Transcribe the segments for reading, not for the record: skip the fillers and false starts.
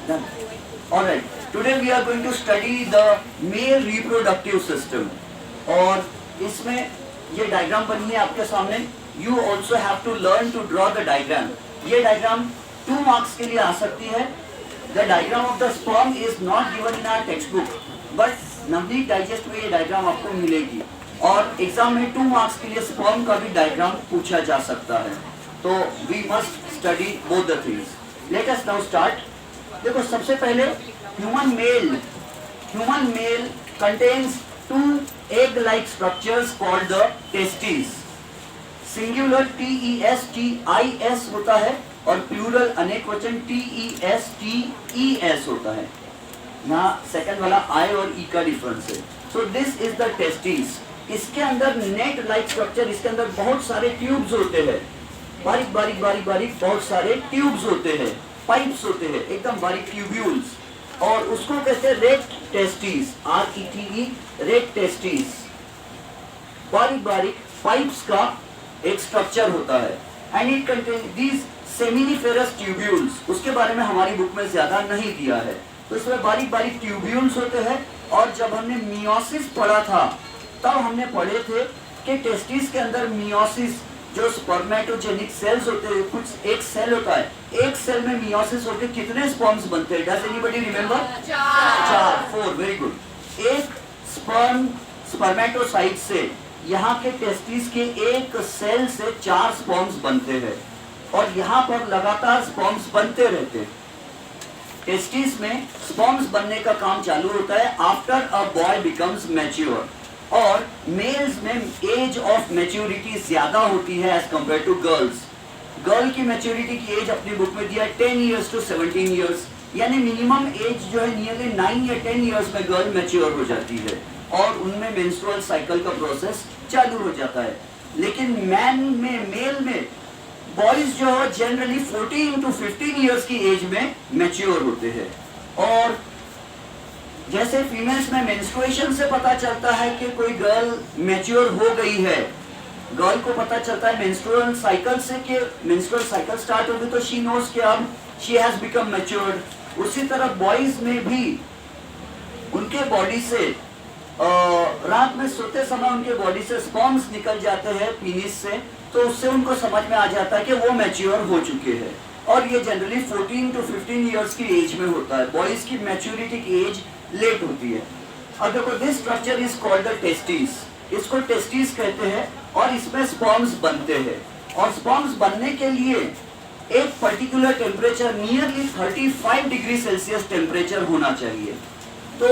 Done. Alright. Today we are going to study the male reproductive system. और इसमें ये diagram बनी है आपके सामने. You also have to learn to draw the diagram. ये डायग्राम 2 मार्क्स के लिए आ सकती है. The diagram of the sperm is not given in our textbook, but Navneet digest में ये डायग्राम आपको मिलेगी. और एग्जाम में 2 मार्क्स के लिए स्पर्म का भी डायग्राम पूछा जा सकता है. तो we must study both the things. Let us now start. देखो सबसे पहले human male contains 2 egg like structures called the testes. सिंगुलर TESTIS होता है और प्लूरल अनेक वचन TESTES होता है. यहाँ सेकंड वाला I और E का डिफरेंस है. So this is the testis. इसके अंदर नेट लाइक स्ट्रक्चर, इसके अंदर बहुत सारे ट्यूब्स होते हैं. बारीक बारीक बहुत सारे ट्यूब्स होते हैं, पाइप्स होते हैं, एकदम बारीक ट्यूब्यूल्स. और उसको कहते हैं rete testis. RETE rete testis. बारीक पाइप्स का एक स्ट्रक्चर होता है. And it contain these seminiferous tubules. उसके बारे में हमारी बुक में ज्यादा नहीं दिया है. तो इसमें बारीक ट्यूब्यूल्स होते हैं. और जब हमने मियोसिस पढ़ा था तब हमने पढ़े थे कि टेस्टिस के अंदर मियोसिस जो स्पर्मेटोजेनिक सेल्स होते हैं, कुछ एक सेल होता है, एक सेल में मियोसिस होकर कितने स्पर्म्स बनते हैं? Does anybody remember? 4. Very good. एक स्पर्मेटोसाइट से यहाँ के टेस्टिस के एक सेल से 4 स्पर्म्स बनते हैं. और यहाँ पर लगातार स्पर्म्स बनते रहते हैं. टेस्टिस में स्पर्म्स बनने का काम चालू होता है after a boy becomes mature. और मेल्स में एज ऑफ मैच्योरिटी ज्यादा होती है age compare to girls. Girl की मैच्योरिटी की एज अपनी बुक में दिया है 10 years to 17 years. यानी मिनिमम एज जो है नियरली 9 या 10 years में गर्ल मैच्योर हो जाती है और उनमें मेंस्ट्रुअल साइकिल का प्रोसेस चालू हो जाता है. लेकिन मेल में बॉयज जो है जनरली 14 to 15 years की एज में मैच्योर होते हैं. और जैसे फीमेल्स में मेंस्ट्रुएशन से पता चलता है कि कोई गर्ल मैच्योर हो गई है, गर्ल को पता चलता है मेंस्ट्रुअल साइकिल से कि मेंस्ट्रुअल साइकिल स्टार्ट होगी तो शी नोज कि अब शी हैज बिकम मैच्योर्ड. उसी तरह बॉयज में भी उनके बॉडी से रात में सोते समय उनके बॉडी से स्पर्म्स निकल जाते हैं पीनिस से, तो उससे उनको समझ में आ जाता है कि वो मैच्योर हो चुके हैं. और ये जनरली 14 to 15 years की एज में होता है. बॉयज की मैच्योरिटी की एज लेट होती है. अब देखो this structure is called the testis. इसको टेस्टिस कहते हैं और इसमें स्पर्म्स बनते हैं. और स्पर्म्स बनने के लिए एक particular temperature nearly 35 degree Celsius temperature होना चाहिए. तो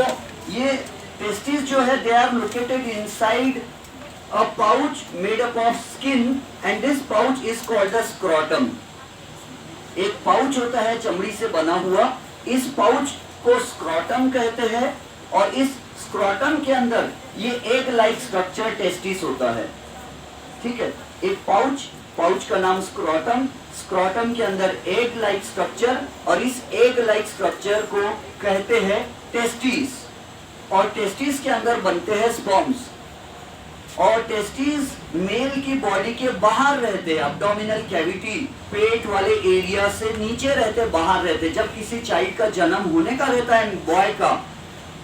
ये टेस्टिस जो है they are located inside a pouch made up of skin and this pouch is called the scrotum. एक पाउच होता है चमड़ी से बना हुआ, इस पाउच को स्क्रोटम कहते हैं. और इस स्क्रोटम के अंदर ये एग लाइक स्ट्रक्चर टेस्टिस होता है. ठीक है, एक पाउच का नाम स्क्रोटम, स्क्रोटम के अंदर एग लाइक स्ट्रक्चर और इस एग लाइक स्ट्रक्चर को कहते हैं टेस्टिस. और टेस्टिस के अंदर बनते हैं स्पर्म्स. और टेस्टिस मेल की बॉडी के बाहर रहते हैं, एब्डोमिनल कैविटी, पेट वाले एरिया से नीचे रहते, बाहर रहते. जब किसी चाइल्ड का जन्म होने का रहता है बॉय का,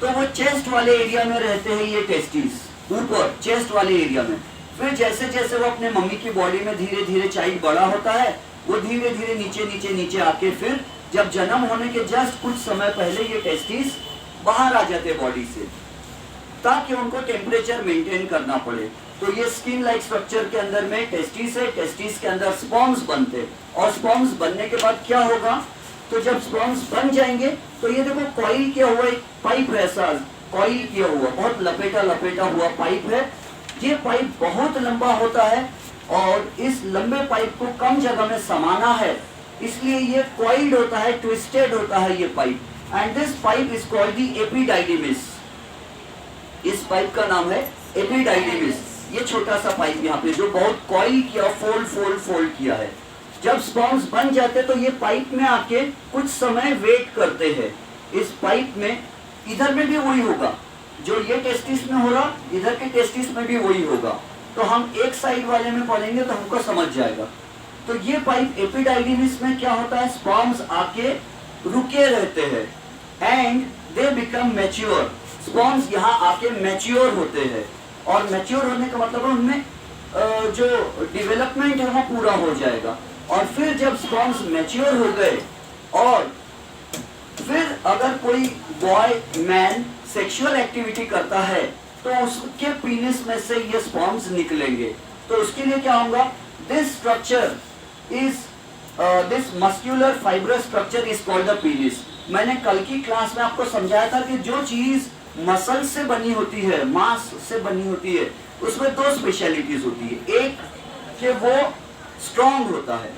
तो वो चेस्ट वाले एरिया में रहते हैं ये टेस्टिस, ऊपर चेस्ट वाले एरिया में. फिर जैसे जैसे वो अपने मम्मी की बॉडी में धीरे धीरे चाइल्ड बड़ा होता है, वो धीरे धीरे नीचे आके फिर जब जन्म होने के जस्ट कुछ समय पहले ये टेस्टिस बाहर आ जाते बॉडी से, ताकि उनको टेम्परेचर मेंटेन करना पड़े. तो ये स्किन लाइक स्ट्रक्चर के अंदर में टेस्टिस है. टेस्टिस के अंदर स्पर्म्स बनते. और स्पर्म्स बनने के बाद क्या होगा? तो जब स्पर्म्स बन जाएंगे तो ये देखो कॉइल किया हुआ एक पाइप है, ऐसा कॉइल किया हुआ बहुत लपेटा हुआ पाइप है. ये पाइप बहुत लंबा होता है और इस लंबे पाइप को कम जगह में समाना है, इसलिए ये कॉइल्ड होता है, ट्विस्टेड होता है ये pipe. And this pipe is called the epididymis. इस पाइप का नाम है एपिडाइडिमिस. ये छोटा सा पाइप यहाँ पे जो बहुत कॉइल किया, फोल्ड किया है. जब स्पर्म्स बन जाते तो ये पाइप में आके कुछ समय वेट करते हैं. इस पाइप में इधर में भी वही होगा जो ये टेस्टिस में हो रहा, इधर के टेस्टिस में भी वही होगा. तो हम एक साइड वाले में पढ़ेंगे तो हमको समझ जाएगा. तो ये पाइप एपिडाइडिमिस में क्या होता है, स्पर्म्स आके रुके रहते हैं and they become mature. Spawns यहाँ आके मैच्योर होते हैं और मैच्योर होने का मतलब है उनमें जो डेवलपमेंट है वो पूरा हो जाएगा। और फिर जब स्पॉन्स मैच्योर हो गए और फिर अगर कोई बॉय मैन सेक्सुअल एक्टिविटी करता है तो उसके पीनिस में से ये स्पॉन्स निकलेंगे। तो उसके लिए क्या होगा, this structure is this muscular fibrous structure is called the penis. मैंने कल की क्लास में आपको समझाया था कि जो चीज मसल से बनी होती है, मांस से बनी होती है, उसमें दो स्पेशलिटीज होती है। एक कि वो स्ट्रॉन्ग होता है,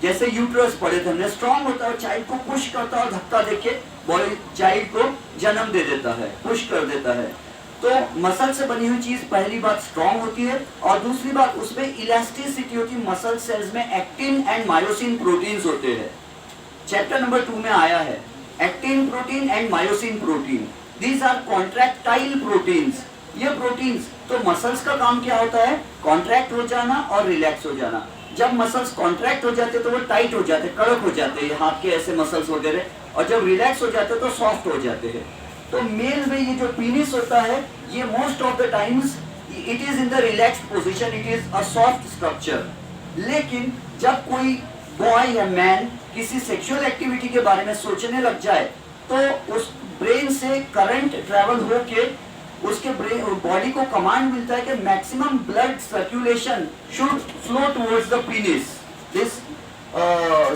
जैसे यूट्रस पढ़े थे हमने, स्ट्रॉन्ग होता है, चाइल्ड को पुश करता है और धक्का देके बॉडी चाइल्ड को जन्म दे देता है, पुश कर देता है। तो मसल से बनी हुई चीज पहली बात स्ट्रॉन्ग होती है और दूसरी बात उसमें इलास्टिसिटी होती है। मसल सेल्स में एक्टिन एंड मायोसिन प्रोटीन्स होते हैं। चैप्टर नंबर 2 में आया है actin protein and myosin protein. These are contractile proteins. ये प्रोटीन्स, तो मसल्स का काम क्या होता है, कॉन्ट्रैक्ट हो जाना और रिलैक्स हो जाना। जब मसल्स कॉन्ट्रैक्ट हो जाते तो वो टाइट हो जाते, कड़क हो जाते हैं, हाथ के ऐसे मसल्स वगैरह, और जब रिलैक्स हो जाते तो सॉफ्ट हो जाते हैं। तो मेल में ये जो पीनिस होता है ये most of the times it is in the relaxed position, it is a soft structure. लेकिन जब कोई बॉय या मैन किसी सेक्सुअल एक्टिविटी के बारे में सोचने लग जाए तो उस ब्रेन से करंट ट्रेवल होके उसके ब्रेन बॉडी को कमांड मिलता है कि maximum blood circulation should flow towards the penis. This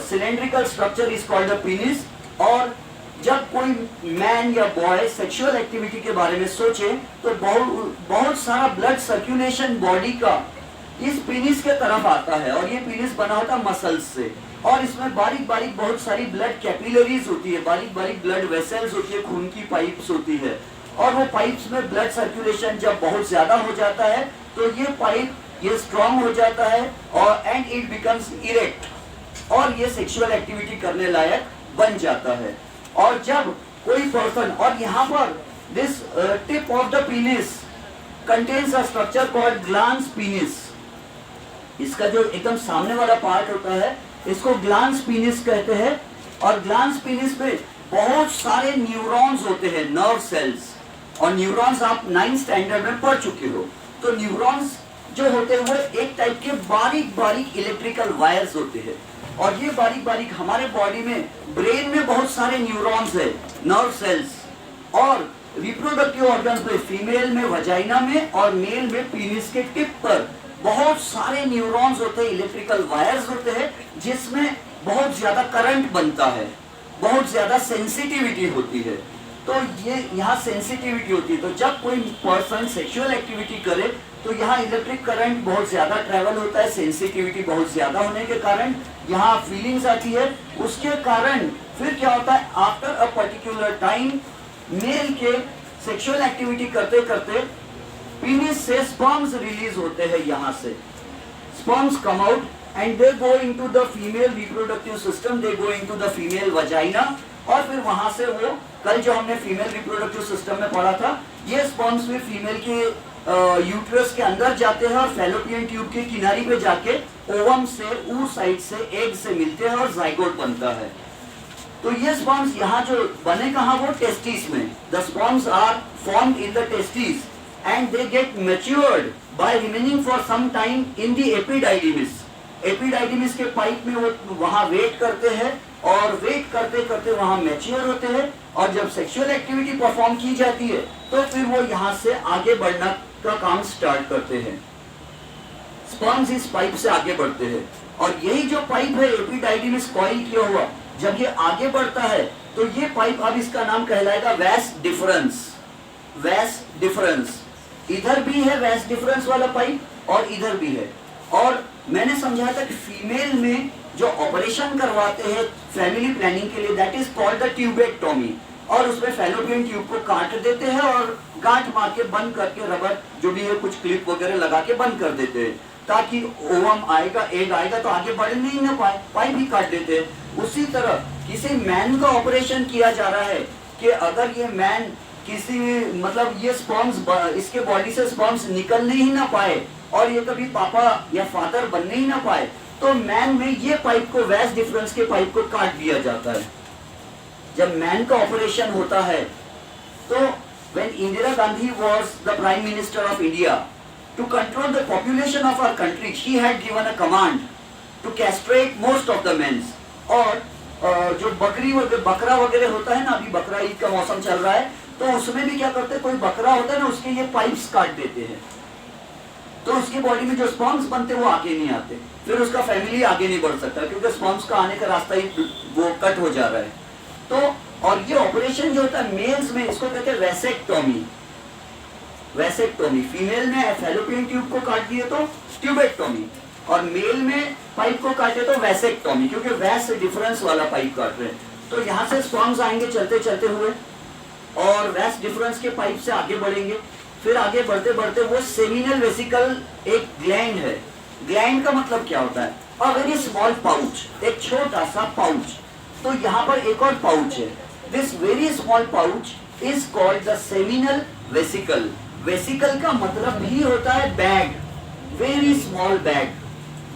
cylindrical structure is called the penis. और जब कोई मैन या बॉय सेक्सुअल एक्टिविटी के बारे में सोचे तो बहुत सारा ब्लड सर्कुलेशन बॉडी का इस पीनिस के तरफ आता है और ये पीनिस बना होता है मसल्स से और इसमें बारीक बारीक बहुत सारी ब्लड कैपिलरीज होती है, बारीक बारीक ब्लड वेसल्स होती है, खून की पाइप्स होती है और वो पाइप्स में ब्लड सर्कुलेशन जब बहुत ज्यादा हो जाता है तो ये पाइप ये स्ट्रॉन्ग हो जाता है और एंड इट बिकम्स इरेक्ट और ये सेक्सुअल एक्टिविटी करने लायक बन जाता है। और जब कोई पर्सन, और यहाँ पर this tip of the penis contains a structure called glans penis. इसका जो एकदम सामने वाला पार्ट होता है इसको ग्लांस पीनिस कहते हैं और ग्लांस पीनिस में बहुत सारे न्यूरॉन्स होते हैं, नर्व सेल्स। और न्यूरॉन्स आप 9th स्टैंडर्ड में पढ़ चुके हो। तो न्यूरॉन्स जो होते हैं वो एक टाइप के बारीक बारीक इलेक्ट्रिकल वायर्स होते हैं और ये बारीक बारीक हमारे बॉडी में ब्रेन में बहुत सारे न्यूरॉन्स है, नर्व सेल्स। और रिप्रोडक्टिव ऑर्गन्स में फीमेल में वजाइना में और मेल में पीनिस के टिप पर बहुत सारे न्यूरॉन्स होते हैं, इलेक्ट्रिकल वायर्स होते हैं जिसमें बहुत ज्यादा करंट बनता है, बहुत ज्यादा सेंसिटिविटी होती है। तो ये यहाँ सेंसिटिविटी होती है। तो जब कोई पर्सन सेक्सुअल एक्टिविटी करे तो यहाँ इलेक्ट्रिक करंट बहुत ज्यादा ट्रेवल होता है, सेंसिटिविटी बहुत ज्यादा होने के कारण यहाँ फीलिंग्स आती है। उसके कारण फिर क्या होता है, after a particular time male के सेक्सुअल एक्टिविटी करते करते पीनिस से स्पर्म्स रिलीज होते हैं। यहाँ से sperms come out and they go into the female reproductive system, they go into the female vagina और फिर वहां से वो कल जो हमने फीमेल रिप्रोडक्टिव सिस्टम में पढ़ा था, ये स्पर्म्स फिर फीमेल के यूट्रस के अंदर जाते हैं और फैलोपियन ट्यूब के किनारे पे जाके ओवम से ऊ साइड से एग से मिलते हैं और जाइगोट बनता है। तो ये स्पर्म्स यहाँ जो बने कहाँ, वो टेस्टिस में। The sperms are formed in the testis and they get matured by remaining for some time in the epididymis. एपिडाइडिमिस के पाइप में वो वहाँ वेट करते हैं और वेट करते करते वहाँ मैच्योर होते हैं और जब सेक्सुअल एक्टिविटी परफॉर्म की जाती है तो फिर वो यहाँ से आगे बढ़ना का काम स्टार्ट करते हैं। स्पर्म्स इस पाइप से आगे बढ़ते हैं और यही जो पाइप है एपिडाइडिमिस कॉइल किया हुआ, जब ये आगे बढ़ता है तो ये पाइप, अब इसका नाम कहलाएगा वैस डिफरेंस। वैस डिफरेंस इधर भी है, वैस डिफरेंस वाला पाइप और इधर भी है। और मैंने समझाया था कि फीमेल में जो ऑपरेशन करवाते हैं फैमिली प्लानिंग के लिए, that is called the tubectomy, और उसमें फैलोपियन ट्यूब को काट देते हैं और गांठ मार के बंद करके रबर जो भी है कुछ क्लिप वगैरह लगा के बंद कर देते हैं ताकि ओवम आएगा, एग आएगा तो आगे बढ़ नहीं ना पाए, पाइप भी काट देते हैं। उसी तरह किसी मैन का ऑपरेशन किया जा रहा है कि अगर ये मैन किसी मतलब ये स्पर्म्स इसके बॉडी से स्पर्म्स निकलने ही ना पाए और ये कभी पापा या फादर बनने ही ना पाए तो मैन में ये पाइप को, वैस डिफरेंस के पाइप को काट दिया जाता है। जब मैन का ऑपरेशन होता है, तो when Indira Gandhi was the Prime Minister of India, to control the population of our country, she had given a command to castrate most of the men. और जो बकरा वगैरह होता है ना, अभी बकरा ईद का मौसम चल रहा है, तो उसमें भी क्या करते हैं, कोई बकरा होता है ना, उसके ये पाइप्स काट देते हैं, तो उसकी बॉडी में जो स्पर्म्स बनते हैं वो आगे नहीं आते, फिर उसका फैमिली आगे नहीं बढ़ सकता, क्योंकि स्पर्म्स का आने का रास्ता ही वो कट हो जा रहा है। तो और ये ऑपरेशन जो होता है मेल्स में, इसको कहते हैं वैसेक्टोमी। वैसेक्टोमी, फीमेल में फैलोपियन ट्यूब को काट दिए तो ट्यूबेक्टोमी, और मेल में पाइप को काटे तो वैसेक्टोमी, क्योंकि वैस डिफरेंस वाला पाइप काट रहे हैं। तो यहाँ से स्पर्म्स आएंगे चलते चलते हुए, और वैस डिफरेंस के पाइप से आगे बढ़ेंगे, फिर आगे बढ़ते बढ़ते वो सेमिनल वेसिकल एक ग्लैंड है। ग्लैंड का मतलब क्या होता है, अ वेरी स्मॉल पाउच, एक छोटा सा पाउच। तो यहाँ पर एक और पाउच है, this very small pouch is called the seminal vesicle. Vesicle का मतलब भी होता है बैग, वेरी स्मॉल बैग,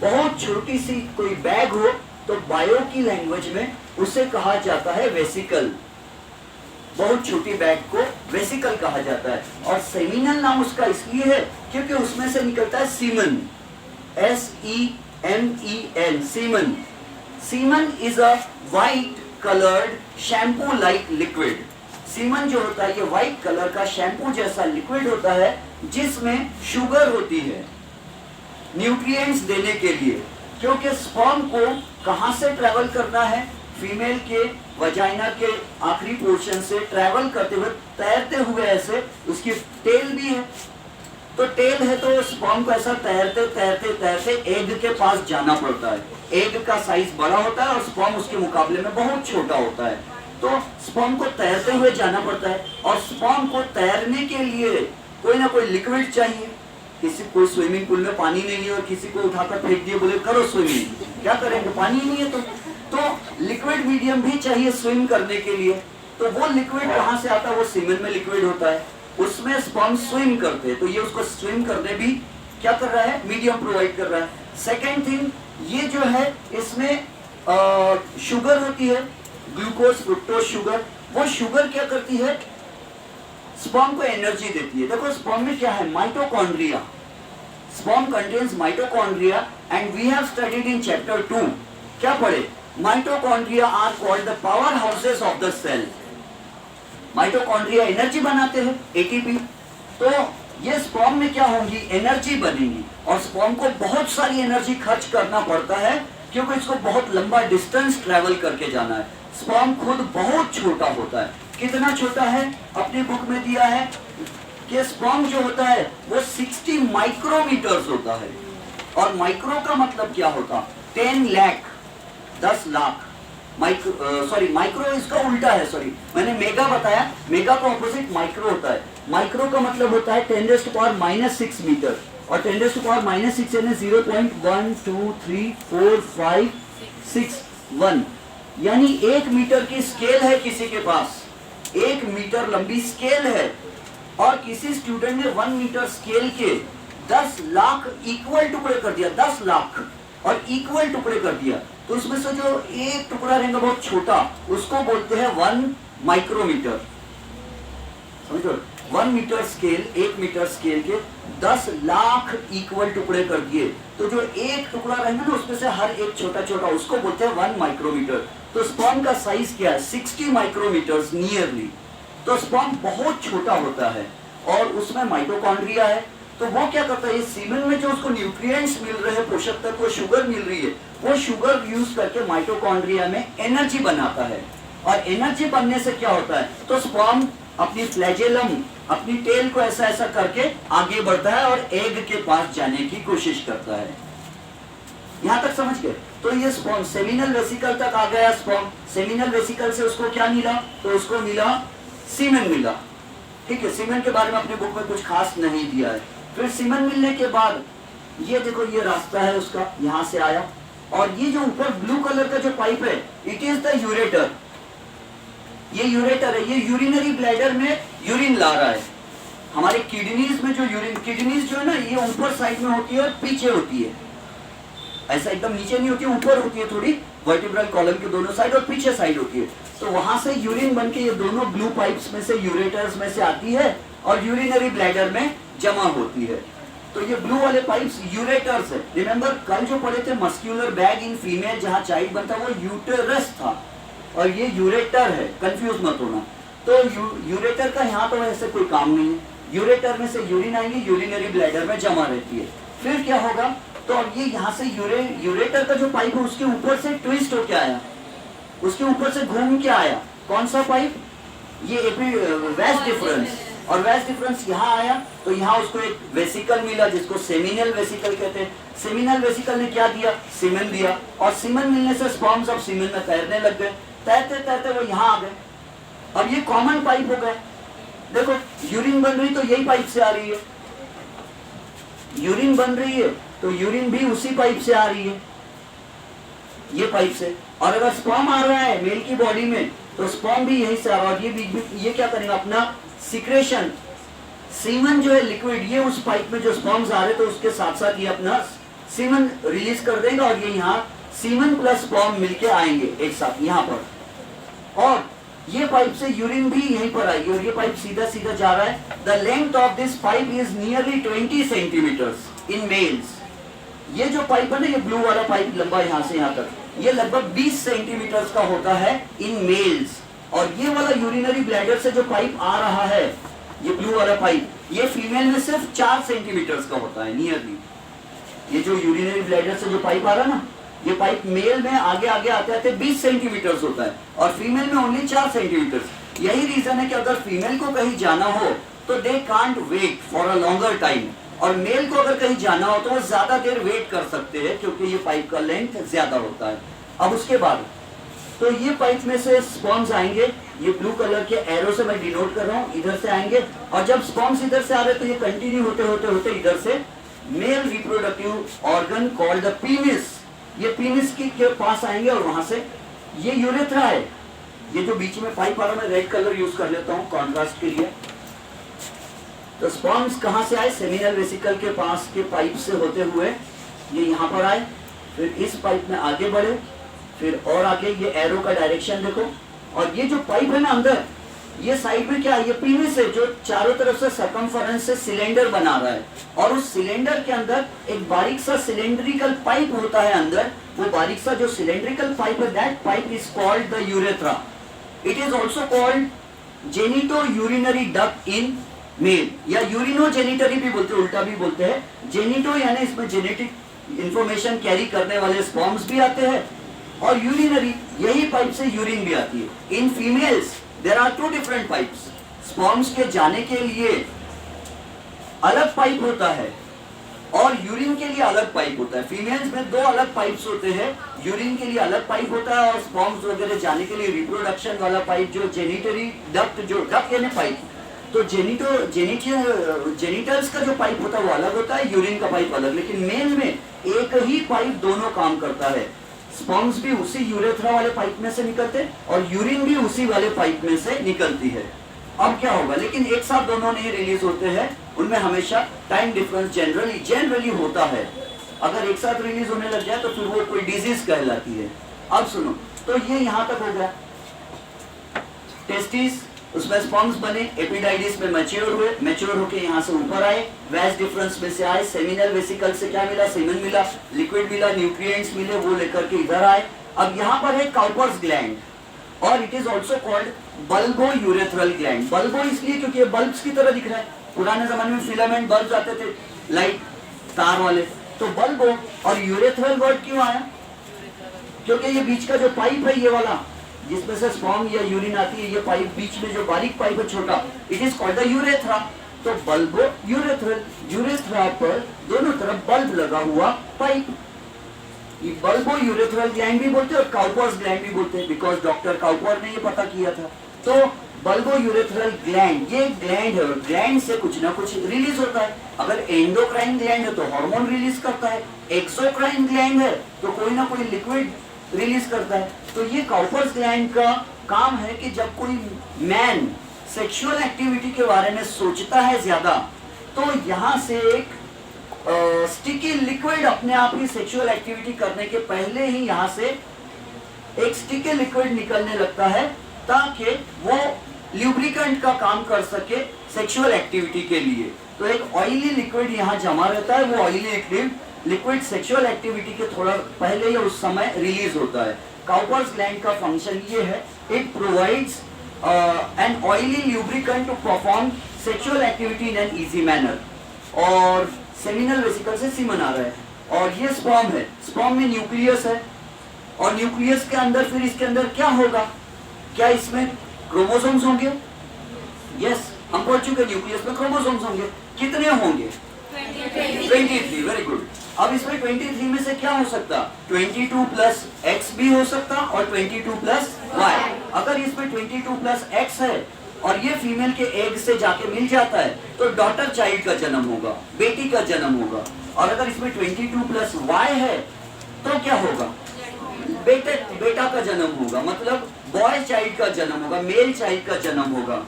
बहुत छोटी सी कोई बैग हो तो बायो की लैंग्वेज में उसे कहा जाता है वेसिकल। बहुत छोटी बैग को वेसिकल कहा जाता है, और सेमिनल नाम उसका इसलिए है क्योंकि उसमें से निकलता है semen, SEMEN, semen. Semen is a white coloured shampoo like liquid. Semen जो होता है ये व्हाइट कलर का शैम्पू जैसा लिक्विड होता है, जिसमें शुगर होती है न्यूट्रिएंट्स देने के लिए। क्योंकि स्पर्म को कहां से ट्रेवल करना है, फीमेल के वजाइना के आखिरी पोर्शन से ट्रेवल करते हुए, तैरते हुए, ऐसे उसकी टेल भी है, तो टेल है तो स्पर्म को ऐसा तैरते तैरते तैरते एग के पास जाना पड़ता है। एग का साइज बड़ा होता है और स्पर्म उसके मुकाबले में बहुत छोटा होता है, तो स्पर्म को तैरते हुए जाना पड़ता है। और स्पर्म को तैरने के लिए कोई ना कोई लिक्विड चाहिए। किसी कोई स्विमिंग पूल में पानी नहीं है और किसी को उठाकर फेंक दिए, बोले करो स्विमिंग, क्या करेंगे, पानी नहीं है तो लिक्विड मीडियम भी चाहिए स्विम करने के लिए। तो वो लिक्विड कहाँ से आता है, वो सीमेन में लिक्विड होता है, उसमें स्पर्म स्विम करते हैं। तो ये उसको स्विम करने भी क्या कर रहा है, मीडियम प्रोवाइड कर रहा है। सेकेंड थिंग, ये जो है इसमें शुगर होती है, ग्लूकोज फ्रुक्टोज शुगर। वो शुगर क्या करती है, स्पर्म को एनर्जी देती है। देखो स्पर्म में क्या है, mitochondria. Sperm contains mitochondria and we have studied in chapter 2, क्या पढ़े, mitochondria are called the power houses of the cell. Mitochondria energy बनाते हैं, एटीपी। तो ये स्पर्म में क्या होंगी, एनर्जी बनेगी, और स्पर्म को बहुत सारी एनर्जी खर्च करना पड़ता है क्योंकि इसको बहुत लंबा डिस्टेंस ट्रेवल करके जाना है। स्पर्म खुद बहुत छोटा होता है। कितना छोटा है, अपनी बुक में दिया है कि स्पर्म जो होता है वो 60 माइक्रोमीटर्स होता है। और माइक्रो का मतलब क्या होता, 10 लाख, 10 लाख। माइक्रो इसका उल्टा है, मैंने मेगा बताया, मेगा का ऑपोजिट माइक्रो होता है। माइक्रो का मतलब होता है 10⁻⁻6 मीटर, और 10⁻⁻6 यानी 0.1234561, यानी 1 मीटर की स्केल है किसी के पास, 1 मीटर लंबी स्केल है, और किसी स्टूडेंट ने 1 मीटर स्केल के 10 लाख इक्वल टुकड़े कर दिया, 10 लाख और इक्वल टुकड़े कर दिया, तो उसमें से जो एक टुकड़ा रहेगा बहुत छोटा, उसको बोलते हैं 1 माइक्रोमीटर। समझो, 1 मीटर स्केल, 1 मीटर स्केल के 10 लाख इक्वल टुकड़े कर दिए, तो जो एक टुकड़ा रहेगा ना उसमें से हर एक छोटा छोटा, उसको बोलते हैं 1 माइक्रोमीटर। तो स्पर्म का साइज क्या है, 60 माइक्रोमीटर्स नियरली। तो स्पर्म बहुत छोटा होता है और उसमें माइटोकॉन्ड्रिया है। तो वो क्या करता है, सीमेन में जो उसको न्यूट्रिएंट्स मिल रहे हैं, पोषक तत्व, शुगर मिल रही है, वो शुगर यूज करके माइटोकॉन्ड्रिया में एनर्जी बनाता है। और एनर्जी बनने से क्या होता है, तो स्पर्म अपनी फ्लैजेलम, अपनी टेल को ऐसा ऐसा करके आगे बढ़ता है और एग के पास जाने की कोशिश करता है। यहां तक समझ गए। तो ये स्पर्म सेमिनल वेसिकल तक आ गया। स्पर्म सेमिनल वेसिकल से उसको क्या मिला, तो उसको मिला सीमेन मिला। ठीक है, सीमेन के बारे में अपने बुक में कुछ खास नहीं दिया है। फिर सीमेन मिलने के बाद ये देखो, ये रास्ता है उसका, यहां से आया, और ये जो ऊपर ब्लू कलर का जो पाइप है, इट इज द यूरेटर। ये यूरेटर है, ये यूरिनरी ब्लैडर में यूरिन ला रहा है। हमारे किडनीज में जो यूरिन, किडनीज जो है ना, ये ऊपर साइड में होती है और पीछे होती है, ऐसा एकदम नीचे नहीं होती है, ऊपर होती है थोड़ी, वर्टिब्रल कॉलम के दोनों साइड और पीछे साइड होती है। तो वहां से यूरिन बन के ये दोनों ब्लू पाइप्स में से यूरेटर्स में से आती है और यूरिनरी ब्लैडर में जमा होती है। तो ये ब्लू वाले पाइप्स यूरेटर्स है। रिमेंबर कल जो पढ़े थे मस्क्यूलर बैग इन फीमेल जहां चाइल्ड बनता वो यूटेरस था और ये यूरेटर है, कंफ्यूज मत होना। तो यूरेटर का यहाँ तो ऐसे कोई काम नहीं है। यूरेटर में से यूरिन आएंगी, यूरिनरी ब्लैडर में जमा रहती है। फिर क्या होगा, तो अब ये यहाँ से यूरेटर का जो पाइप है उसके ऊपर से ट्विस्ट होके आया, उसके ऊपर से घूम के आया। कौन सा पाइप, ये वेस्ट डिफरेंस, और वेस्ट डिफरेंस यहाँ आया तो यहाँ उसको एक वेसिकल मिला जिसको सेमिनल वेसिकल कहते हैं। सेमिनल वेसिकल ने क्या दिया, सीमेन दिया, और सीमेन मिलने से स्पर्म्स अब सीमेन में तैरने लग गए। तैरते तैरते वो यहाँ आ गए। अब ये कॉमन पाइप हो गए। देखो यूरिन बन रही तो यही पाइप से आ रही है, यूरिन बन रही है तो यूरिन भी उसी पाइप से आ रही है, ये पाइप से। और अगर स्पर्म आ रहा है मेल की बॉडी में तो स्पर्म भी यहीं से आ रहा है। और ये क्या करेगा, अपना सिक्रेशन, सीमन जो है लिक्विड, ये उस पाइप में जो स्पर्म्स आ रहे तो उसके साथ साथ ये अपना सीमन रिलीज कर देगा और ये यहाँ सीमन प्लस स्पर्म मिलके आएंगे एक साथ यहाँ पर। और ये पाइप से यूरिन भी यहीं पर आएगी और ये पाइप सीधा सीधा जा रहा है। The length of this pipe is nearly 20 centimetres in males. ये जो पाइप है ना, ये ब्लू वाला पाइप लंबा यहाँ से यहाँ तक, ये लगभग 20 सेंटीमीटर्स का होता है इन मेल्स। और ये वाला यूरिनरी ब्लैडर से जो पाइप आ रहा है, ये ब्लू वाला पाइप, ये फीमेल में सिर्फ 4 सेंटीमीटर्स का होता है नियरली। ये जो यूरिनरी ब्लैडर से जो पाइप आ रहा है ना, ये पाइप मेल में आगे आगे आते आते 20 सेंटीमीटर्स होता है और फीमेल में ओनली 4 सेंटीमीटर्स। यही रीजन है कि अगर फीमेल को कहीं जाना हो तो they can't wait for a longer time, और मेल को अगर कहीं जाना हो तो वो ज्यादा देर वेट कर सकते हैं क्योंकि ये पाइप का लेंथ ज्यादा होता है। अब उसके बाद तो ये पाइप में से स्पर्म्स आएंगे, ये ब्लू कलर के एरो से मैं डिनोट कर रहा हूँ, इधर से आएंगे। और जब स्पर्म्स इधर से आ रहे तो ये कंटिन्यू होते होते होते इधर से male reproductive organ called the penis, ये पीनिस के पास आएंगे और वहां से ये यूरेथ्रा है। ये जो बीच में पाइप आ रहा है, मैं रेड कलर यूज कर लेता हूँ कॉन्ट्रास्ट के लिए। तो स्पर्म्स कहां से आए, सेमिनल वेसिकल के पास के पाइप से होते हुए ये यहाँ पर आए, फिर इस पाइप में आगे बढ़े, फिर और आगे। ये एरो का डायरेक्शन देखो। और ये जो पाइप है ना अंदर, ये साइड में क्या है, ये पीनिस है जो चारों तरफ से सर्कमफरेंस से सिलेंडर बना रहा है। और उस सिलेंडर के अंदर एक बारीक सा सिलेंड्रिकल पाइप होता है अंदर। वो बारीक सा जो सिलेंड्रिकल पाइप है, that pipe is called the urethra. It is also called genito urinary duct in male, या यूरिनोजेनिटरी भी बोलते हैं, उल्टा भी बोलते हैं। जेनिटो यानी इसमें जेनेटिक इंफॉर्मेशन कैरी करने वाले स्पर्म्स भी आते हैं, और यूरिनरी, यही पाइप से यूरिन भी आती है। In females there are 2 different pipes. Sperms के जाने के लिए अलग पाइप होता है और यूरिन के लिए अलग पाइप होता है। फीमेल्स में 2 अलग पाइप्स होते हैं, यूरिन के लिए अलग पाइप होता है और स्पर्म्स वगैरह जाने के लिए रिप्रोडक्शन वाला पाइप जो जेनिटरी डक्ट, जो डक्ट यानी पाइप, तो जेनिटल्स का जो पाइप होता है वो अलग होता है, यूरिन का पाइप अलग। लेकिन मेल में एक ही पाइप दोनों काम करता है। स्पर्म्स भी उसी यूरेथ्रा वाले पाइप में से निकलते और यूरिन भी उसी वाले पाइप में से निकलती है। अब क्या होगा, लेकिन एक साथ दोनों नहीं रिलीज होते हैं, उनमें हमेशा टाइम डिफरेंस जनरली होता है। अगर एक साथ रिलीज होने लग जाए तो फिर वो कोई डिजीज कहलाती है। अब सुनो, तो ये यहाँ तक हो गया, टेस्टिस, उसमें स्पर्म्स बने, एपिडाइडिस में मैच्योर हुए, मैच्योर होके यहाँ से ऊपर आए, वैस डिफरेंस में से आए, सेमिनल वेसिकल से क्या मिला, सीमेन मिला, लिक्विड मिला, न्यूट्रिएंट्स मिले, वो लेकर के इधर आए। अब यहाँ पर है काउपर्स ग्लैंड और it is also called bulbo urethral gland. Bulbo इसलिए क्योंकि ये बल्ब्स की तरह दिख रहा है। पुराने जमाने में फिलामेंट बल्ब्स आते थे, लाइट तार वाले, तो बल्बो। और यूरेथ्रल वर्ड क्यों आया, क्योंकि ये बीच का जो पाइप है ये वाला जिसमें से स्पर्म या यूरिन आती है, ये पाइप बीच में जो बारीक पाइप है छोटा, it is called the urethra. तो बल्बो यूरेथ्रल, यूरेथ्रा पर दोनों तरफ बल्ब लगा हुआ पाइप, ये बल्बो यूरेथ्रल ग्लैंड भी बोलते हैं और काउपर्स ग्लैंड भी बोलते हैं, बिकॉज डॉक्टर काउपर ने ये पता किया था। तो बल्बो यूरेथ्रल ग्लैंड, ये ग्लैंड है और ग्लैंड से कुछ ना कुछ रिलीज होता है। अगर एंडोक्राइन ग्लैंड है तो हार्मोन रिलीज करता है, एक्सोक्राइन ग्लैंड है तो कोई ना कोई लिक्विड रिलीज करता है। तो ये काउपर्स ग्लैंड का काम है कि जब कोई मैन सेक्सुअल एक्टिविटी के बारे में सोचता है ज्यादा, तो यहाँ से एक स्टिकी लिक्विड अपने आप ही सेक्सुअल एक्टिविटी करने के पहले ही यहाँ से एक स्टिकी लिक्विड निकलने लगता है ताकि वो ल्यूब्रिकेंट का काम कर सके सेक्सुअल एक्टिविटी के लिए। तो एक ऑयली लिक्विड यहाँ जमा रहता है, वो ऑयली लिक्विड सेक्सुअल एक्टिविटी के थोड़ा पहले या उस समय रिलीज होता है। काउपर्स ग्लैंड का फंक्शन ये है, it provides an oily lubricant to perform sexual activity in an easy manner. और सेमिनल वेसिकल से सीमन आ रहा है, और ये स्पर्म है, स्पर्म में न्यूक्लियस है, और न्यूक्लियस के अंदर फिर इसके अंदर क्या होगा, क्या इसमें क्रोमोसोम्स होंगे? यस, हम पढ़ चुके न्यूक्लियस में क्रोमोसोम्स होंगे। कितने होंगे? 23। Very good. अब इसमें 23 में से क्या हो सकता? 22 प्लस एक्स भी हो सकता और 22 प्लस वाई। अगर इसमें 22 प्लस एक्स है और ये फीमेल के एग से जाके मिल जाता है तो डॉटर चाइल्ड का जन्म होगा, बेटी का जन्म होगा। और अगर इसमें 22 प्लस वाई है तो क्या होगा? बेटा का जन्म होगा, मतलब बॉय चाइल्ड का जन्म होगा, मेल चाइल्ड का जन्म होगा।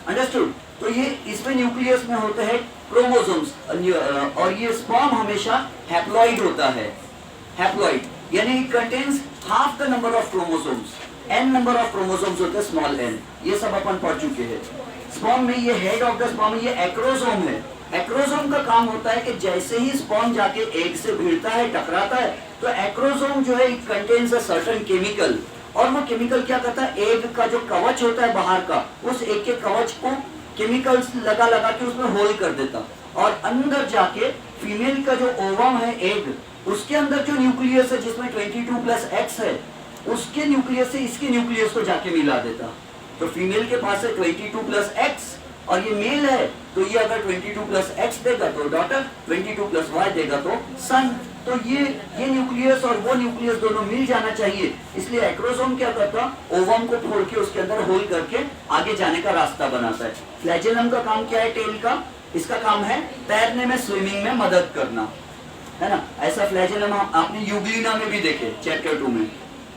अंडरस्टूड? तो ये इसमें न्यूक्लियस में होते हैं क्रोमोसोम्स, और ये स्पर्म हमेशा हैप्लॉइड होता है। हैप्लॉइड यानी it contains half the number of chromosomes. n number of chromosomes होते हैं, स्मॉल n। ये सब अपन पढ़ चुके हैं। स्पर्म में ये हेड ऑफ द स्पर्म, ये एक्रोसोम है। एक्रोसोम का काम होता है कि जैसे ही स्पर्म जाके एग से भिड़ता है, टकराता है, तो एक्रोसोम जो है it contains a certain chemical, और वो केमिकल क्या करता है, एग का जो कवच होता है बाहर का, उस एग के कवच को केमिकल्स लगा लगा के उसमें होल कर देता, और अंदर जाके फीमेल का जो ओवम है, एग, उसके अंदर जो न्यूक्लियस है जिसमें 22 प्लस एक्स है, उसके न्यूक्लियस से इसके न्यूक्लियस को जाके मिला देता। तो फीमेल के पास है 22 प्लस एक्स, और ये मेल है, तो ये अगर 22 प्लस एक्स देगा तो डॉटर, 22 प्लस वाई देगा तो सन। तो ये न्यूक्लियस और वो न्यूक्लियस दोनों मिल जाना चाहिए। इसलिए एक्रोसोम क्या करता, ओवम को फोड़ के उसके अंदर होल करके आगे जाने का रास्ता बनाता है। फ्लैजेलम का काम क्या है, टेल का? इसका काम है तैरने में, स्विमिंग में मदद करना, है ना। ऐसा फ्लैजेलम आपने यूग्लिना में भी देखे, चैप्टर 2 में।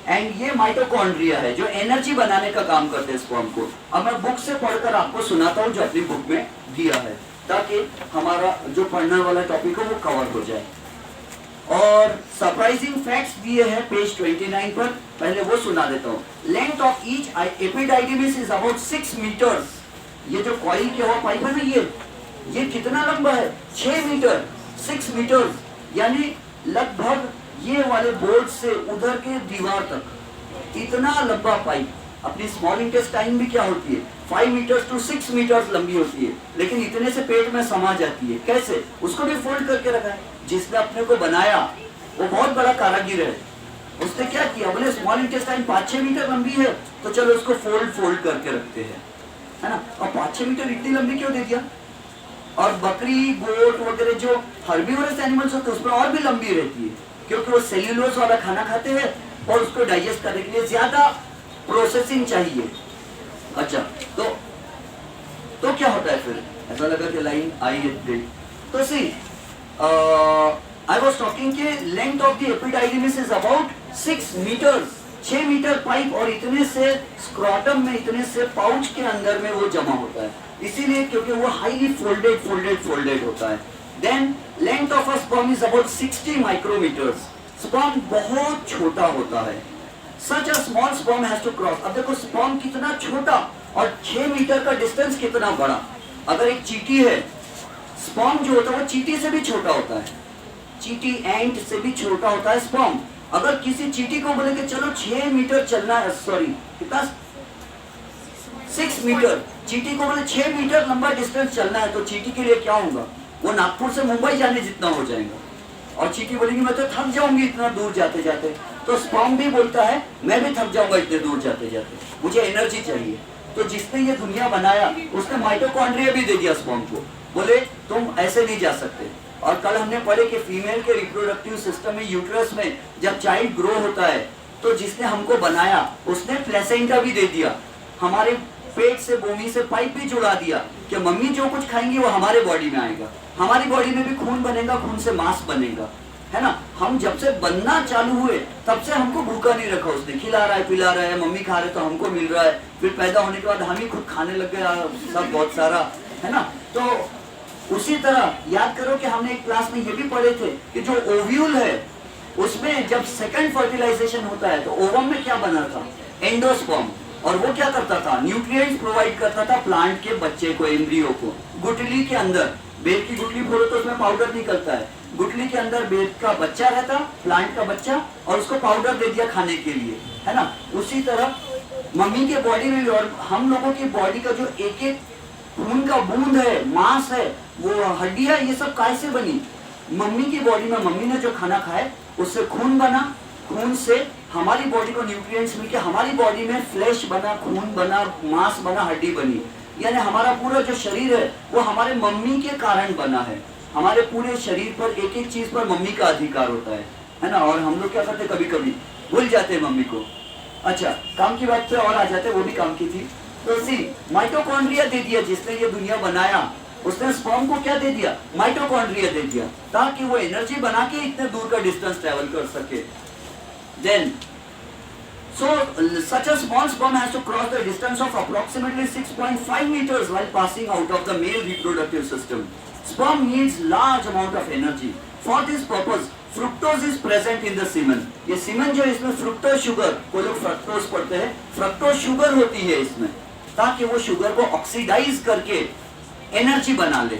एंड ये माइटोकॉन्ड्रिया है जो एनर्जी बनाने का काम करते हैं स्पर्म को। अब मैं बुक से पढ़कर आपको सुनाता हूँ जो अपनी बुक में दिया है, ताकि हमारा जो पढ़ने वाला टॉपिक है वो कवर हो जाए। और सरप्राइजिंग फैक्ट्स दिए हैं पेज 29 पर, पहले वो सुना देता हूँ। Length of each epididymis is about 6 metres. ये जो कॉइल के हुआ पाइप है ना, ये कितना लंबा है? 6 मीटर, 6 मीटर, यानी लगभग ये वाले बोर्ड से उधर के दीवार तक इतना लंबा पाइप। अपनी स्मॉल इंटेस्टाइन भी क्या होती है, 5 मीटर्स टू 6 मीटर्स लंबी होती है, लेकिन इतने से पेट में समा जाती है। कैसे? उसको भी फोल्ड करके रखा है। जिसने अपने को बनाया वो बहुत बड़ा कारागिर है। उसने क्या किया, बोले स्मॉल इंटेस्टाइन 5-6 मीटर लंबी है, तो चलो उसको फोल्ड करके रखते हैं, है ना। और 5-6 मीटर इतनी लंबी क्यों दे दिया? और बकरी, गोट वगैरह जो हर्बीवरस एनिमल्स होते हैं उसमें और भी लंबी रहती है, क्योंकि वो सेल्यूलोज वाला खाना खाते हैं और उसको डाइजेस्ट करने के लिए ज्यादा प्रोसेसिंग चाहिए। अच्छा, तो क्या होता है फिर? ऐसा लगा कि लाइन आई है। तो सी आई वाज टॉकिंग के length of the epididymis is about 6 metres, 6 metre pipe, और इतने से स्क्रॉटम में, इतने से पाउच के अंदर में वो जमा होता है, इसीलिए क्योंकि वो हाईली फोल्डेड होता है। Then length of a sperm is about 60 micrometres. Sperm बहुत छोटा होता है। Such a small sperm has to cross. अब देखो स्पर्म कितना छोटा और 6 मीटर का डिस्टेंस कितना बड़ा। अगर एक चींटी है, स्पर्म जो होता है वो चींटी से भी छोटा होता है, चींटी एंट से भी छोटा होता है स्पर्म। अगर किसी चींटी को बोले कि चलो 6 मीटर चलना है, सॉरी कितना, 6 मीटर, चींटी को बोले 6 मीटर लंबा डिस्टेंस चलना है, तो चींटी के लिए क्या होगा, वो नागपुर से मुंबई जाने जितना हो जाएगा। और चींटी बोलेगी मैं तो थक जाऊंगी इतना दूर जाते जाते। तो स्पर्म भी बोलता है मैं भी थक जाऊंगा इतने दूर जाते जाते, मुझे एनर्जी चाहिए। तो जिसने ये दुनिया बनाया उसने माइटोकॉन्ड्रिया भी दे दिया स्पर्म को, बोले तुम ऐसे नहीं जा सकते। और कल हमने पढ़े कि फीमेल के रिप्रोडक्टिव सिस्टम में, यूट्रस में जब चाइल्ड ग्रो होता है, तो जिसने हमको बनाया उसने प्लेसेंटा भी दे दिया, हमारे पेट से, भूमि से पाइप भी जुड़ा दिया कि मम्मी जो कुछ खाएंगी वो हमारे बॉडी में आएगा, हमारी बॉडी में भी खून बनेगा, खून से मांस बनेगा, है ना। हम जब से बनना चालू हुए तब से हमको भूखा नहीं रखा उसने, खिला रहा है, पिला रहा है, मम्मी खा रहे तो हमको मिल रहा है, फिर पैदा होने के बाद हम ही खुद खाने लग गए सब बहुत सारा, है ना। तो उसी तरह याद करो कि हमने एक क्लास में ये भी पढ़े थे कि जो ओव्यूल है उसमें जब सेकंड फर्टिलाइजेशन होता है तो ओवम में क्या बना था, एंडोस्पर्म, और वो क्या करता था, न्यूट्रिएंट्स प्रोवाइड करता था प्लांट के बच्चे को, एम्ब्रियो को। गुठली के अंदर, बेल की गुठली फोड़ो तो उसमें पाउडर निकलता है, गुठली के अंदर बेल का बच्चा रहता, प्लांट का बच्चा, और उसको पाउडर दे दिया खाने के लिए, है ना। उसी तरह मम्मी के बॉडी में भी, और हम लोगों की बॉडी का जो एक एक खून का बूंद है, मांस है, वो हड्डियां, ये सब कैसे बनी, मम्मी की बॉडी में मम्मी ने जो खाना खाया उससे खून बना, खून से हमारी बॉडी को न्यूट्रिएंट्स मिलके हमारी बॉडी में फ्लैश बना, खून बना, मांस बना, हड्डी बनी। यानी हमारा पूरा जो शरीर है वो हमारे मम्मी के कारण बना है। हमारे पूरे शरीर पर एक एक चीज पर मम्मी का अधिकार होता है ना। और हम लोग क्या करते, कभी कभी भूल जाते हैं मम्मी को। अच्छा, काम की बात पे और आ जाते, वो भी काम की थी। तो सी माइटोकॉन्ड्रिया दे दिया जिसने ये दुनिया बनाया, उसने स्पर्म को क्या दे दिया, माइटोकॉन्ड्रिया दे दिया, ताकि वो एनर्जी बना के इतने दूर का डिस्टेंस ट्रेवल कर सके। Then so such a small sperm has to cross the distance of approximately 6.5 meters while passing out of the male reproductive system. Sperm needs large amount of energy. For this purpose, fructose is present in the semen. ये सीमेन जो इसमें fructose sugar, कोई लोग fructose पढ़ते हैं, fructose sugar होती है इसमें, ताकि वो शुगर को ऑक्सीडाइज करके एनर्जी बना ले।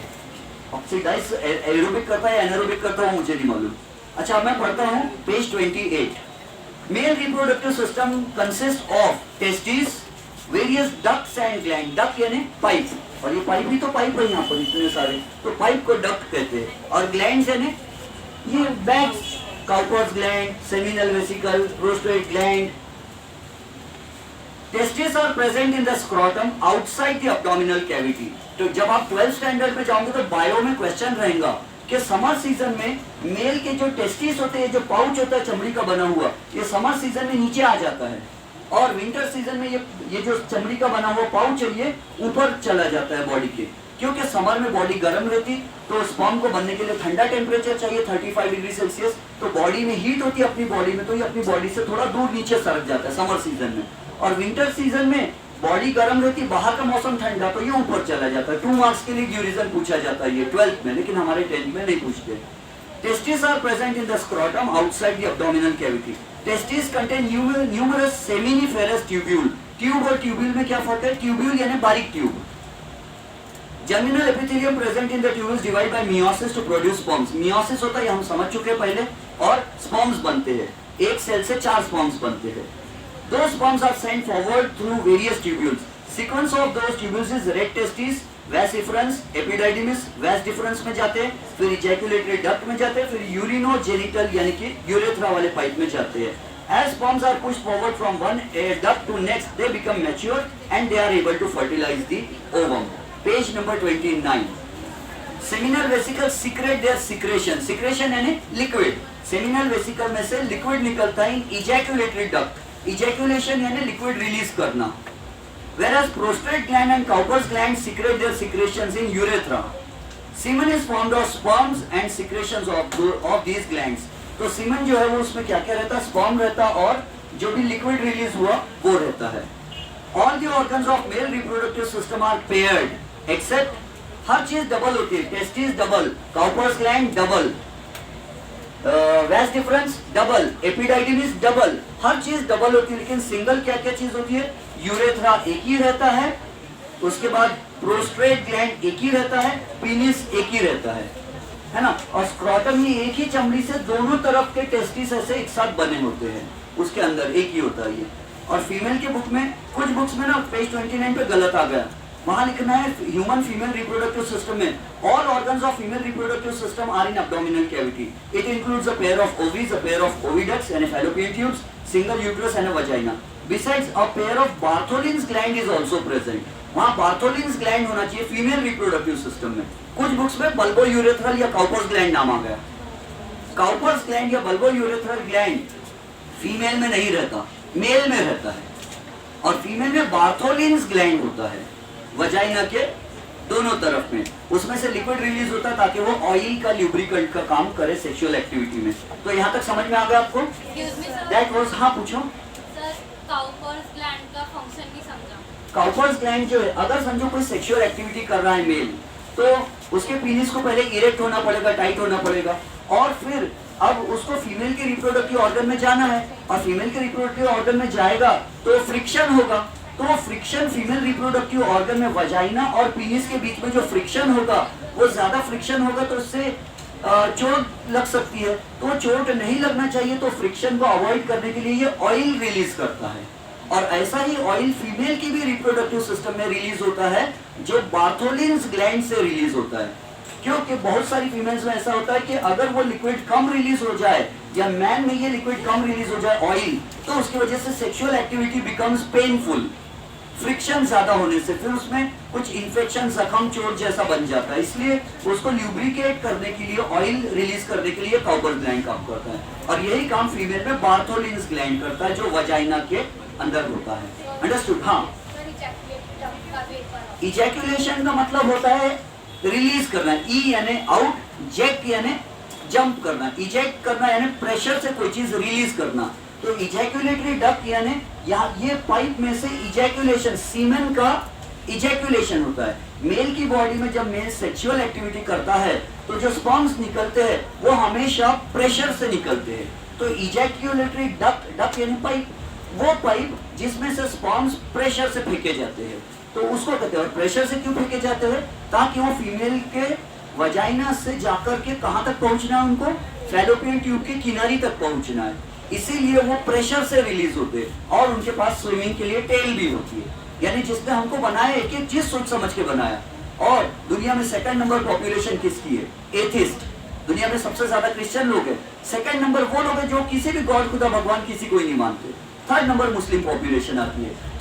ऑक्सीडाइज एरोबिक करता है, एनारोबिक करता है, मुझे नहीं मालूम। अच्छा, मैं पढ़ता हूँ page 28। Male reproductive system consists of testes, various ducts and glands. Duct यानी पाइप, और ये पाइप भी तो पाइप है यहाँ पर इतने सारे, तो पाइप को डक्ट कहते हैं। और ग्लैंड्स यानी ये bags, Cowper's gland, seminal vesicle, prostate gland. Testes are present in the scrotum outside the abdominal cavity. तो जब आप 12th स्टैंडर्ड में जाओगे तो बायो में क्वेश्चन रहेगा कि समर सीजन में मेल के जो टेस्टिस होते हैं, जो पाउच होता है चमड़ी का बना हुआ, ये समर सीजन में नीचे आ जाता है, और विंटर सीजन में ये जो चमड़ी का बना हुआ पाउच है ये ऊपर चला जाता है बॉडी के। क्योंकि समर में बॉडी गर्म रहती, तो स्पर्म को बनने के लिए ठंडा टेम्परेचर चाहिए 35 डिग्री सेल्सियस, तो बॉडी में हीट होती है अपनी बॉडी में, तो ये अपनी बॉडी से थोड़ा दूर नीचे सरक जाता है समर सीजन में। और विंटर सीजन में बॉडी गर्म रहती, बाहर का मौसम ठंडा, तो ये ऊपर चला जाता है। 2 मार्क्स के लिए ड्यूरेशन पूछा जाता है ये 12th में, लेकिन हमारे 10th में नहीं पूछते। Testis are present in the scrotum outside the abdominal cavity. Testis contain numerous seminiferous tubule. Tube और ट्यूब्यूल में क्या फर्क है? ट्यूब्यूल यानी बारीक tube. Germinal epithelium present in the tubules divide by meiosis to produce sperms. Meiosis होता है, हम समझ चुके हैं पहले, और स्पर्म्स बनते हैं, एक सेल से 4 स्पर्म्स बनते हैं। Those sperms are sent forward through various tubules. Sequence of those tubules is red testis, vas efferens, epididymis, vas deferens में जाते हैं, फिर ejaculatory duct में जाते हैं, फिर urinogenital यानी कि यूरेथ्रा वाले पाइप में जाते हैं। As sperms are pushed forward from one duct to next, they become mature and they are able to fertilize the ovum. Page number 29. Seminal vesicles secrete their secretion. Secretion यानी liquid. Seminal vesicle में से liquid निकलता है in ejaculatory duct. Ejaculation यानी liquid release करना। Whereas prostate gland and Cowper's gland secrete their secretions in urethra. Semen is formed of sperms and secretions of these glands. तो semen जो है वो उसमें क्या क्या रहता है? स्पर्म रहता, और जो भी लिक्विड रिलीज हुआ वो रहता है। All the organs of male reproductive system are paired, except हर चीज डबल होती है। Testis double, Cowper's gland double, वैस डिफरेंस डबल, एपिडाइडिमिस डबल, हर चीज डबल होती है, लेकिन सिंगल क्या क्या चीज होती है? यूरेथ्रा एक ही रहता है, उसके बाद प्रोस्ट्रेट ग्लैंड एक ही रहता है, पीनिस एक ही रहता है ना। और स्क्रोटम ही एक ही चमड़ी से दोनों तरफ के टेस्टिस ऐसे एक साथ बने होते हैं, उसके अंदर एक ही होता है ये। और फीमेल के बुक में, कुछ बुक्स में ना पेज 29 पे गलत आ गया, वहां लिखना है ह्यूमन फीमेल रिप्रोडक्टिव सिस्टम में all organs of female reproductive system are in abdominal cavity. It includes a pair of ovaries, a pair of oviducts and fallopian tubes, single uterus and a vagina. Besides a pair of Bartholin's gland is also present. वहां Bartholin's gland होना चाहिए female reproductive system में। कुछ books में bulbourethral या Cowper's gland नाम आ गया। काउपर्स ग्लैंड या बल्बो यूरेथ्रल ग्लैंड फीमेल में नहीं रहता, मेल में रहता है। और फीमेल में बार्थोलिन्स ग्लैंड होता है वजाइना के दोनों तरफ में, उसमें से लिक्विड रिलीज होता है ताकि वो ऑयल का ल्यूब्रिकेंट का काम करे सेक्सुअल एक्टिविटी में। तो यहाँ तक समझ में आ गया आपको? दैट वाज, हाँ पूछो सर। काउपर्स ग्लैंड का फंक्शन नहीं समझा। काउपर्स ग्लैंड जो है, अगर समझो कोई सेक्सुअल एक्टिविटी कर रहा है मेल, तो उसके पीनिस को पहले इरेक्ट होना पड़ेगा, टाइट होना पड़ेगा, और फिर अब उसको फीमेल के रिप्रोडक्टिव ऑर्गन में जाना है और फीमेल के रिप्रोडक्टिव ऑर्गन में जाएगा तो फ्रिक्शन होगा, तो फ्रिक्शन फीमेल रिप्रोडक्टिव ऑर्गन में वजाइना और पीनिस के बीच में जो फ्रिक्शन होगा वो ज्यादा फ्रिक्शन होगा तो उससे चोट लग सकती है। तो चोट नहीं लगना चाहिए तो फ्रिक्शन को अवॉइड करने के लिए ये ऑयल रिलीज करता है और ऐसा ही ऑयल फीमेल की भी रिप्रोडक्टिव सिस्टम में रिलीज होता है जो बार्थोलिन्स ग्लैंड से रिलीज होता है। क्योंकि बहुत सारी फीमेल्स में ऐसा होता है कि अगर वो लिक्विड कम रिलीज हो जाए या मैन में ये लिक्विड कम रिलीज हो जाए ऑयल, तो उसकी वजह से sexual activity becomes painful, friction ज्यादा होने से फिर उसमें कुछ इन्फेक्शन, जख्म, चोट जैसा बन जाता है। इसलिए उसको ल्यूब्रिकेट करने के लिए, ऑयल रिलीज करने के लिए काउपर ग्लैंड काम करता है और यही काम फीमेल में बार्थोलिन्स ग्लैंड करता है जो वजाइना के अंदर होता है। अंडरस्टूड? हाँ, इजैक्यूलेशन का मतलब होता है रिलीज करना, ई यानी आउट, जैक यानी जंप करना, इजेक्ट करना यानी प्रेशर से कोई चीज रिलीज करना। तो इजैक्यूलेटरी डक्ट यानी यहाँ ये पाइप में से इजैक्यूलेशन, सीमेन का इजैक्यूलेशन होता है। मेल की बॉडी में जब मेल सेक्सुअल एक्टिविटी करता है तो जो स्पर्म्स निकलते हैं वो हमेशा प्रेशर से निकलते हैं। तो इजैक्यूलेटरी डक्ट, डक्ट यानी पाइप, वो पाइप जिसमें से स्पर्म्स प्रेशर से फेंके जाते हैं तो उसको कहते हैं। और प्रेशर से क्यों फेंके जाते हैं? ताकि वो फीमेल के वजाइना से जाकर के कहां तक पहुंचना है, उनको फैलोपियन ट्यूब की किनारी तक पहुंचना है, इसीलिए वो प्रेशर से रिलीज होते हैं। और उनके पास स्विमिंग के लिए टेल भी होती है, यानी जिसने हमको बनाया एक एक चीज सोच समझ के बनाया। और दुनिया में सेकंड नंबर पॉपुलेशन किसकी है? एथिस्ट। दुनिया में सबसे ज्यादा क्रिश्चियन लोग हैं। सेकंड नंबर वो लोग हैं जो किसी भी गॉड, खुदा, भगवान किसी को ही नहीं मानते। थर्ड नंबर मुस्लिम पॉपुलेशन आती है।